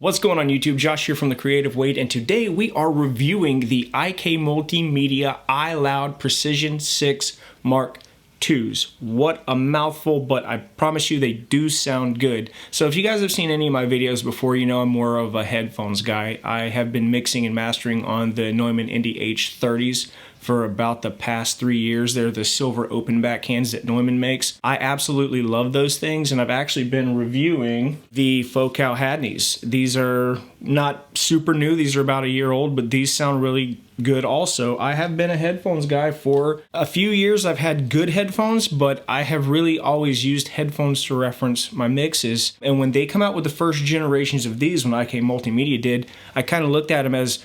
What's going on YouTube? Josh here from The Creative Weight, and today we are reviewing the IK Multimedia iLoud Precision 6 Mark IIs. What a mouthful, but I promise you they do sound good. So if you guys have seen any of my videos before, you know I'm more of a headphones guy. I have been mixing and mastering on the Neumann Indy H30s for about the past 3 years. They're the silver open back cans that Neumann makes. I absolutely love those things, and I've actually been reviewing the Focal Hadneys. These are not super new, these are about a year old, but these sound really good also. I have been a headphones guy for a few years. I've had good headphones, but I have really always used headphones to reference my mixes. And when they come out with the first generations of these, when IK Multimedia did, I kind of looked at them as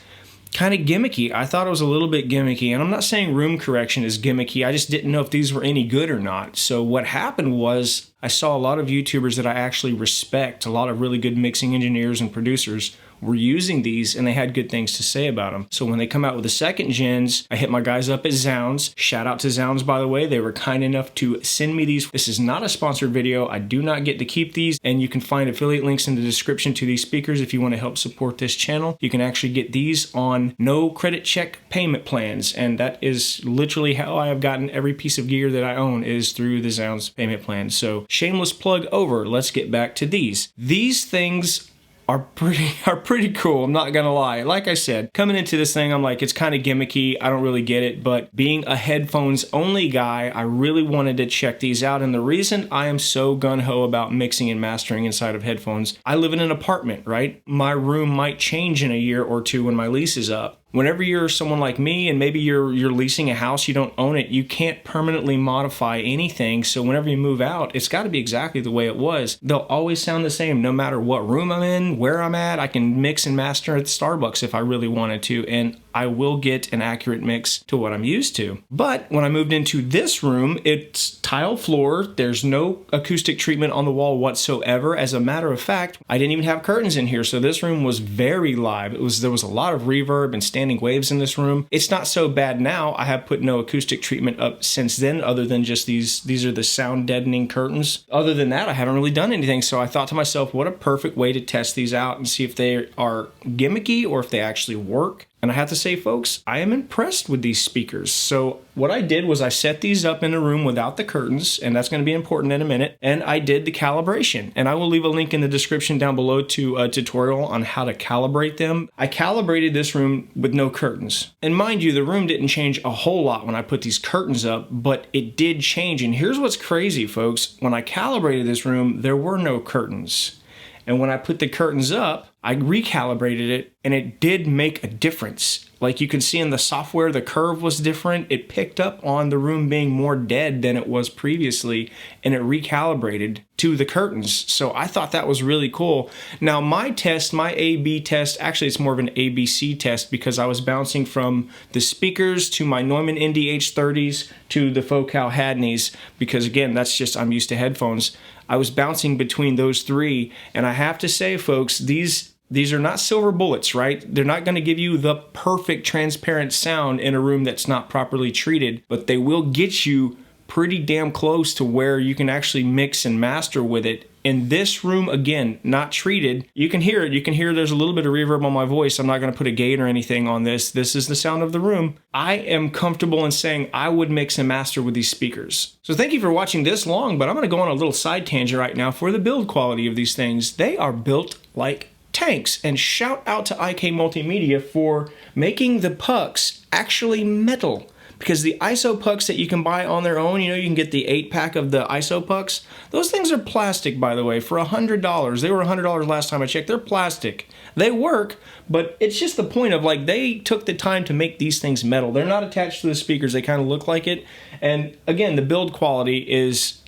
kind of gimmicky. I thought it was a little bit gimmicky, and I'm not saying room correction is gimmicky. I just didn't know if these were any good or not. So what happened was I saw a lot of YouTubers that I actually respect, a lot of really good mixing engineers and producers were using these, and they had good things to say about them. So when they come out with the second gens, I hit my guys up at Zounds. Shout out to Zounds, by the way. They were kind enough to send me these. This is not a sponsored video. I do not get to keep these, and you can find affiliate links in the description to these speakers if you want to help support this channel. You can actually get these on no credit check payment plans, and that is literally how I have gotten every piece of gear that I own is through the Zounds payment plan. So shameless plug over. Let's get back to these. These things are pretty cool, I'm not gonna lie. Like I said, coming into this thing, I'm like, it's kind of gimmicky, I don't really get it, but being a headphones only guy, I really wanted to check these out. And the reason I am so gung-ho about mixing and mastering inside of headphones, I live in an apartment, right? My room might change in a year or two when my lease is up. Whenever you're someone like me and maybe you're leasing a house, you don't own it, you can't permanently modify anything. So whenever you move out, it's got to be exactly the way it was. They'll always sound the same no matter what room I'm in, where I'm at. I can mix and master at Starbucks if I really wanted to, and I will get an accurate mix to what I'm used to. But when I moved into this room, it's tile floor. There's no acoustic treatment on the wall whatsoever. As a matter of fact, I didn't even have curtains in here, so this room was very live. There was a lot of reverb and standing waves in this room. It's not so bad now. I have put no acoustic treatment up since then, other than just these are the sound deadening curtains. Other than that, I haven't really done anything. So I thought to myself, what a perfect way to test these out and see if they are gimmicky or if they actually work. And I have to say, folks, I am impressed with these speakers. So what I did was I set these up in a room without the curtains, and that's going to be important in a minute, and I did the calibration. And I will leave a link in the description down below to a tutorial on how to calibrate them. I calibrated this room with no curtains. And mind you, the room didn't change a whole lot when I put these curtains up, but it did change. And here's what's crazy, folks. When I calibrated this room, there were no curtains. And when I put the curtains up, I recalibrated it, and it did make a difference. Like you can see in the software, the curve was different. It picked up on the room being more dead than it was previously, and it recalibrated to the curtains. So I thought that was really cool. Now my test, my A/B test, actually it's more of an ABC test because I was bouncing from the speakers to my Neumann Indy H30s to the Focal Hadneys because again, that's just, I'm used to headphones. I was bouncing between those three, and I have to say, folks, these are not silver bullets, right? They're not going to give you the perfect transparent sound in a room that's not properly treated, but they will get you pretty damn close to where you can actually mix and master with it. In this room, again, not treated, you can hear it. You can hear there's a little bit of reverb on my voice. I'm not going to put a gate or anything on this. This is the sound of the room. I am comfortable in saying I would mix and master with these speakers. So thank you for watching this long, but I'm going to go on a little side tangent right now for the build quality of these things. They are built like tanks, and shout out to IK Multimedia for making the pucks actually metal. Because the ISO pucks that you can buy on their own, you know, you can get the 8-pack of the ISO pucks. Those things are plastic, by the way, for $100. They were $100 last time I checked. They're plastic. They work, but it's just the point of like they took the time to make these things metal. They're not attached to the speakers. They kind of look like it. And again, the build quality is,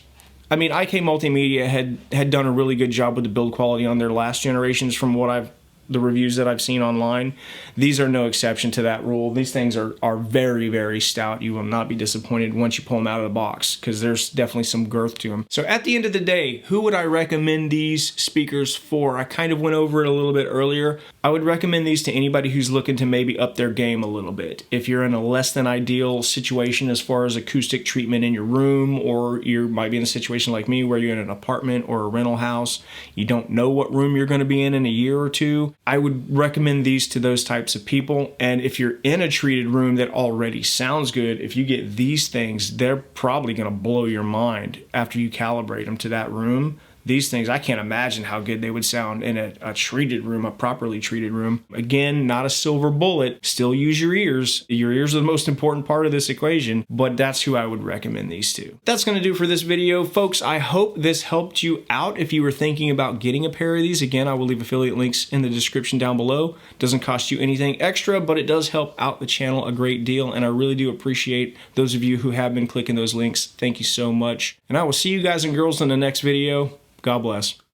I mean, IK Multimedia had done a really good job with the build quality on their last generations from what I've the reviews that I've seen online, these are no exception to that rule. These things are very, very stout. You will not be disappointed once you pull them out of the box, because there's definitely some girth to them. So at the end of the day, who would I recommend these speakers for? I kind of went over it a little bit earlier. I would recommend these to anybody who's looking to maybe up their game a little bit. If you're in a less than ideal situation as far as acoustic treatment in your room, or you might be in a situation like me where you're in an apartment or a rental house, you don't know what room you're going to be in a year or two, I would recommend these to those types of people. And if you're in a treated room that already sounds good, if you get these things, they're probably going to blow your mind after you calibrate them to that room. These things, I can't imagine how good they would sound in a treated room, a properly treated room. Again, not a silver bullet. Still use your ears. Your ears are the most important part of this equation, but that's who I would recommend these to. That's going to do for this video, folks. I hope this helped you out if you were thinking about getting a pair of these. Again, I will leave affiliate links in the description down below. Doesn't cost you anything extra, but it does help out the channel a great deal, and I really do appreciate those of you who have been clicking those links. Thank you so much. And I will see you guys and girls in the next video. God bless.